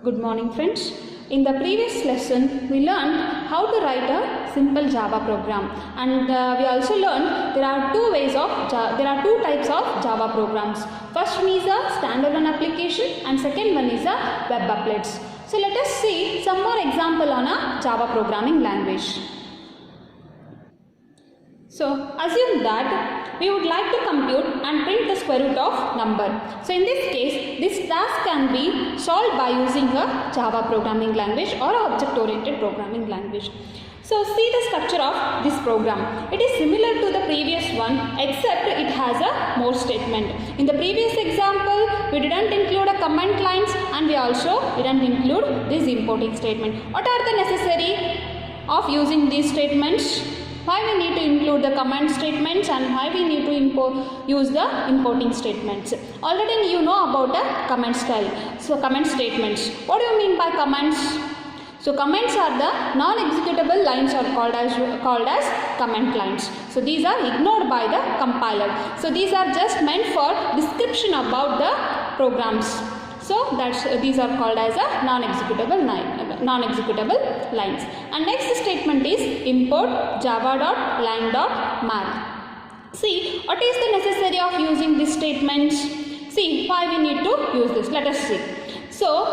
Good morning friends. In the previous lesson we learned how to write a simple Java program, and we also learned there are two types of Java programs. First one is a standalone application and second one is a web applets. So let us see some more example on a Java programming language. So assume that we would like to compute and print the square root of number. So in this case, this task can be solved by using a Java programming language or object oriented programming language. So see the structure of this program. It is similar to the previous one except it has a more statement. In the previous example, we didn't include a comment lines and we also didn't include this importing statement. What are the necessary of using these statements? Why we need to include the comment statements and why we need to use the importing statements. Already you know about the comment style. So comment statements. What do you mean by comments? So comments are the non-executable lines are called as comment lines. So these are ignored by the compiler. So these are just meant for description about the programs. So these are called as a non-executable lines. And next statement is import java.lang.math. See, what is the necessary of using this statement? See, why we need to use this. Let us see. So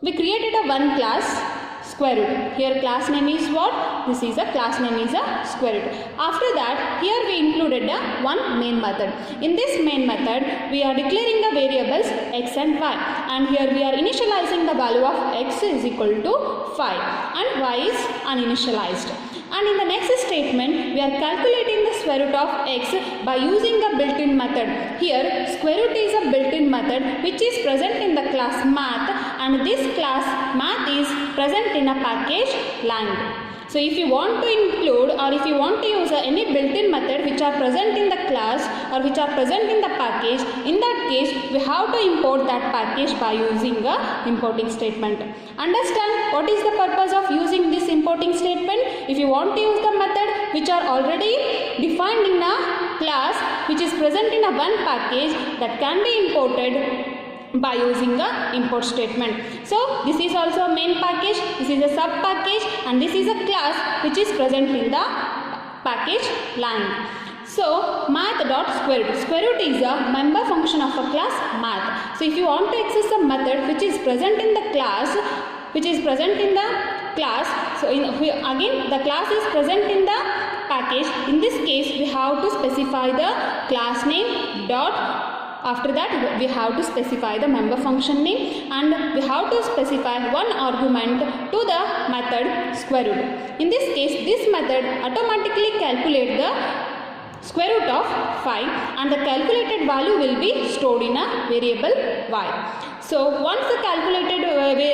we created a one class square root. Here class name is what? This is a class name is a square root. After that, here we included a one main method. In this main method, we are declaring the variables x and y, and here we are initializing the value of x is equal to 5 and y is uninitialized. And in the next statement, we are calculating the square root of x by using a built-in method. Here, square root is a built-in method which is present in the class math, and this class math is present in a package lang. So if you want to include or if you want to use any built-in method which are present in the class or which are present in the package, in that case we have to import that package by using a importing statement. Understand what is the purpose of using this importing statement? If you want to use the method which are already defined in a class which is present in a one package, that can be imported by using the import statement. So this is also a main package, this is a sub package, and this is a class which is present in the package lang. So math.square root. Square root is a member function of a class math. So if you want to access a method which is present in the class, so again the class is present in the package. In this case we have to specify the class name dot. After that we have to specify the member function name, and we have to specify one argument to the method square root. In this case, this method automatically calculates the square root of 5 and the calculated value will be stored in a variable y. So once the calculated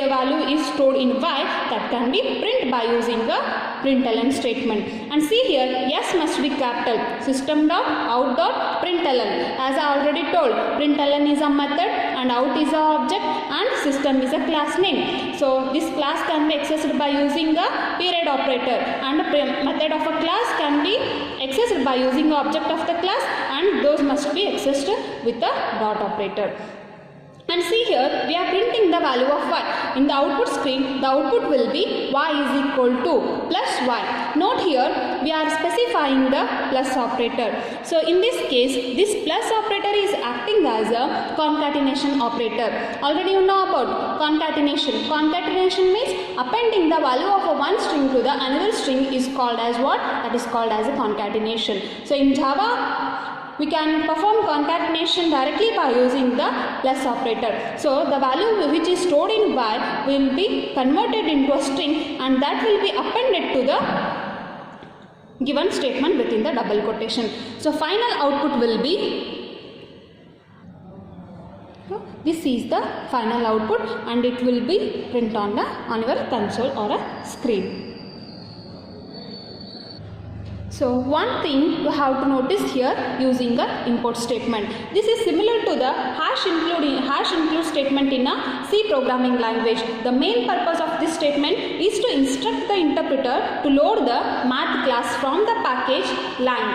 value is stored in y, that can be print by using a println statement. And see here, s must be capital, system.out.println. As I already told, println is a method and out is a object and system is a class name. So this class can be accessed by using a period operator, and a method of a class can be accessed by using the object of the class, and those must be accessed with the dot operator. And see here, we are printing the value of y. In the output screen, the output will be y is equal to plus y. Note here, we are specifying the plus operator. So in this case, this plus operator is acting as a concatenation operator. Already you know about concatenation. Concatenation means appending the value of one string to the another string is called as what? That is called as a concatenation. So in Java, we can perform concatenation directly by using the plus operator. So the value which is stored in y will be converted into a string, and that will be appended to the given statement within the double quotation. So final output will be, this is the final output, and it will be print on your console or a screen. So one thing you have to notice here using a import statement. This is similar to the hash include statement in a C programming language. The main purpose of this statement is to instruct the interpreter to load the math class from the package lang.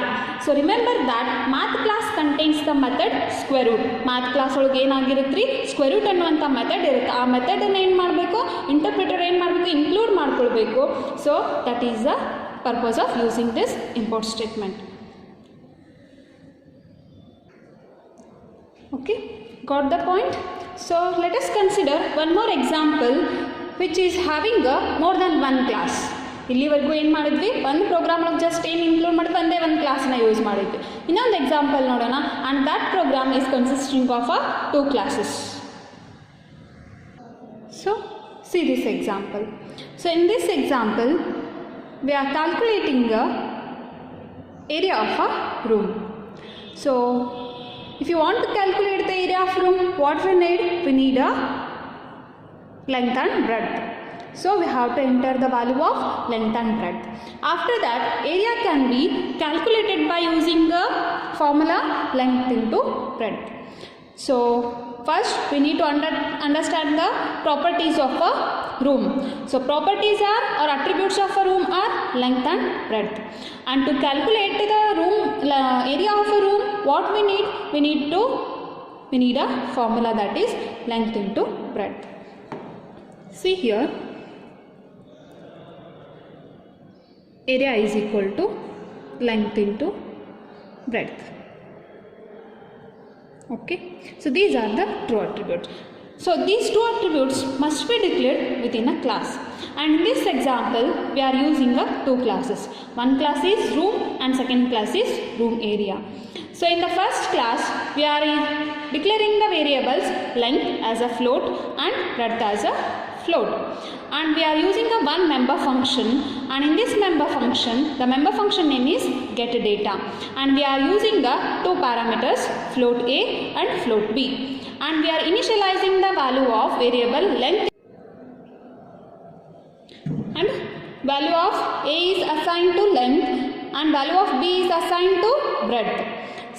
So remember that math class contains the method square root. Math class ಒಳಗೆ ಏನಾಗಿರುತ್ತೆ square root ಅನ್ನುವಂಥ method ಇರುತ್ತೆ. ಆ method ಅನ್ನು ಏನು ಮಾಡಬೇಕು, interpreter ಏನು ಮಾಡಬೇಕು, ಇನ್ಕ್ಲೂಡ್ ಮಾಡ್ಕೊಳ್ಬೇಕು. So that is the purpose of using this import statement. Okay, got the point? So let us consider one more example which is having a more than one class. ಇಲ್ಲಿವರೆಗೂ ಏನು ಮಾಡಿದ್ವಿ, ಒಂದು program ಒಳಗೆ just ಏನು include ಮಾಡಿದ್ವಿ, ಒಂದೇ ಒಂದು ಕ್ಲಾಸ್ನ ಯೂಸ್ ಮಾಡಿದ್ವಿ. ಇನ್ನೊಂದು ಎಕ್ಸಾಂಪಲ್ ನೋಡೋಣ. And that program is consisting of a 2 classes. So see this example. So in this example we are calculating the area of a room. So if you want to calculate the area of room, what we need? We need a length and breadth. So we have to enter the value of length and breadth. After that, area can be calculated by using the formula length into breadth. So first we need to understand the properties of a room. So properties are or attributes of a room are length and breadth. And to calculate the room area of a room, what we need? We need a formula that is length into breadth. See here, area is equal to length into breadth. Okay, so these are the true attributes. So these 2 attributes must be declared within a class, and in this example we are using 2 classes. One class is room and second class is room area. So in the first class we are declaring the variables length as a float and breadth as a float, and we are using a one member function, and in this member function the member function name is getData, and we are using the 2 parameters float a and float b, and we are initializing the value of variable length, and value of a is assigned to length and value of b is assigned to breadth.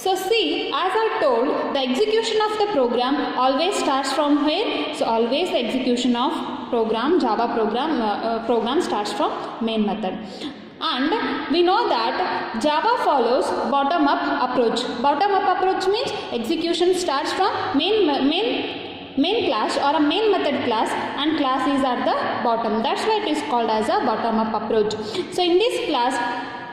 So see, as I told, the execution of the program always starts from where? So always the execution of program, Java program starts from main method. And we know that Java follows bottom up approach. Bottom up approach means execution starts from main class or a main method class, and class is at the bottom. That's why it is called as a bottom up approach. So in this class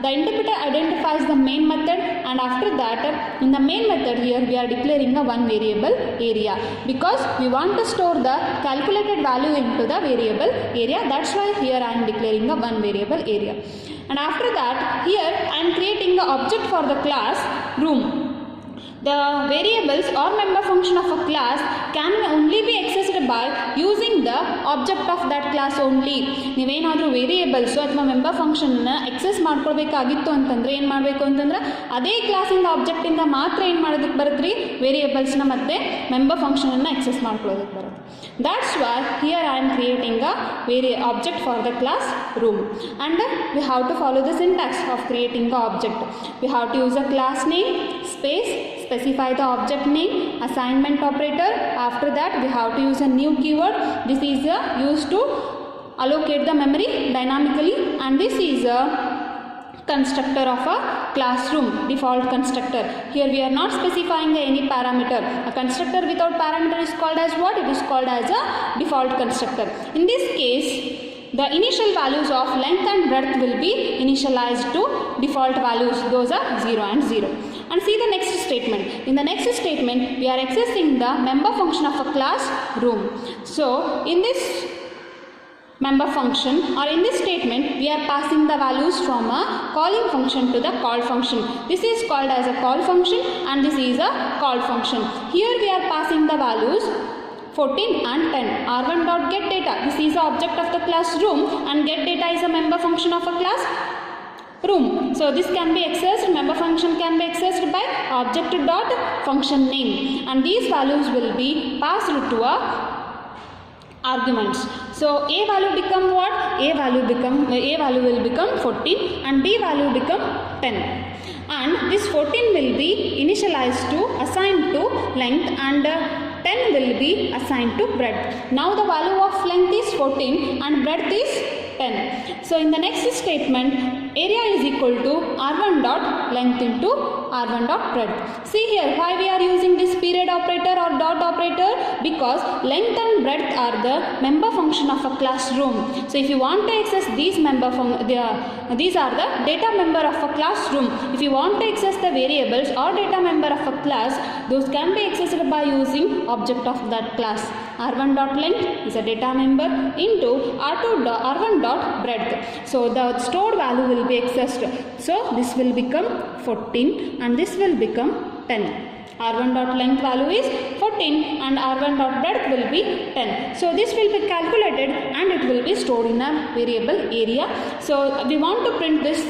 the interpreter identifies the main method, and after that in the main method here we are declaring a one variable area, because we want to store the calculated value into the variable area. That's why here I am declaring a one variable area. And after that here I am creating the object for the class room. The variables or member function of a class can only be accessed by using the object of that class only. ನೀವೇನಾದರೂ ವೇರಿಯೇಬಲ್ಸು ಅಥವಾ member ಫಂಕ್ಷನ್ನ excess ಮಾಡ್ಕೊಳ್ಬೇಕಾಗಿತ್ತು ಅಂತಂದರೆ ಏನು ಮಾಡಬೇಕು ಅಂತಂದ್ರೆ ಅದೇ ಕ್ಲಾಸಿಂದ ಆಬ್ಜೆಕ್ಟಿಂದ ಮಾತ್ರ ಏನು ಮಾಡೋದಕ್ಕೆ ಬರುತ್ತೆ ರೀ, ವೇರಿಯೇಬಲ್ಸ್ನ ಮತ್ತು ಮೆಂಬರ್ ಫಂಕ್ಷನನ್ನು ಎಕ್ಸೆಸ್ ಮಾಡ್ಕೊಳ್ಳೋದಕ್ಕೆ ಬರುತ್ತೆ. That's why here I am creating a object for the class room, and we have to follow the syntax of creating the object. We have to use a class name space, specify the object name, assignment operator. After that we have to use a new keyword. This is used to allocate the memory dynamically, and this is a constructor of a classroom, default constructor. Here we are not specifying any parameter. A constructor without parameter is called as what? It is called as a default constructor. In this case the initial values of length and breadth will be initialized to default values. Those are 0 and 0. And see the next statement. In the next statement we are accessing the member function of a class room. So in this member function or in this statement we are passing the values from a calling function to the call function. This is called as a call function and this is a call function. Here we are passing the values 14 and 10. r1.getData, this is the object of the class room, and getData is a member function of a class room. So this can be accessed, member function can be accessed by object.function name, and these values will be passed to a arguments. So a value become what? A value will become 14 and b value become 10. And this 14 will be initialized to assigned to length, and 10 will be assigned to breadth. Now the value of length is 14 and breadth is 10. So in the next statement, area is equal to r1 dot length into r1 dot breadth. See here, why we are using this period operator or dot operator? Because length and breadth are the member function of a classroom. So if you want to access these these are the data member of a classroom. If you want to access the variables or data member of a class, those can be accessed by using object of that class. r1 dot length is a data member into r1 dot breadth. So the stored value will be accessed. So this will become 14 and this will become 10. r1 dot length value is 14 and r1 dot breadth will be 10. So this will be calculated and it will be stored in a variable area. So we want to print this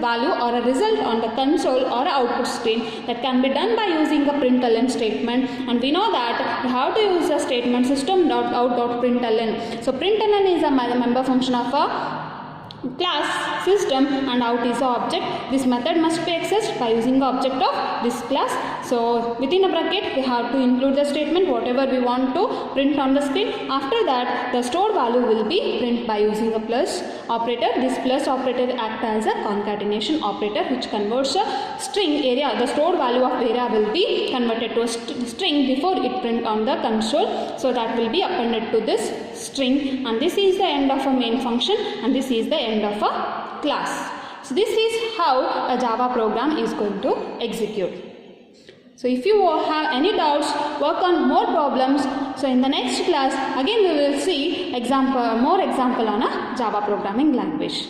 value or a result on the console or output screen. That can be done by using a println statement, and we know that we have to use a statement system dot out dot println. So println is a member function of a class system and out is the object. This method must be accessed by using the object of this class. So within a bracket we have to include the statement whatever we want to print on the screen. After that the stored value will be print by using a plus operator. This plus operator acts as a concatenation operator which converts a string area. The stored value of area will be converted to a string before it print on the console. So that will be appended to this string, and this is the end of a main function and this is the end of a class. So this is how a Java program is going to execute. So if you have any doubts, work on more problems. So in the next class again we will see more example on a Java programming language.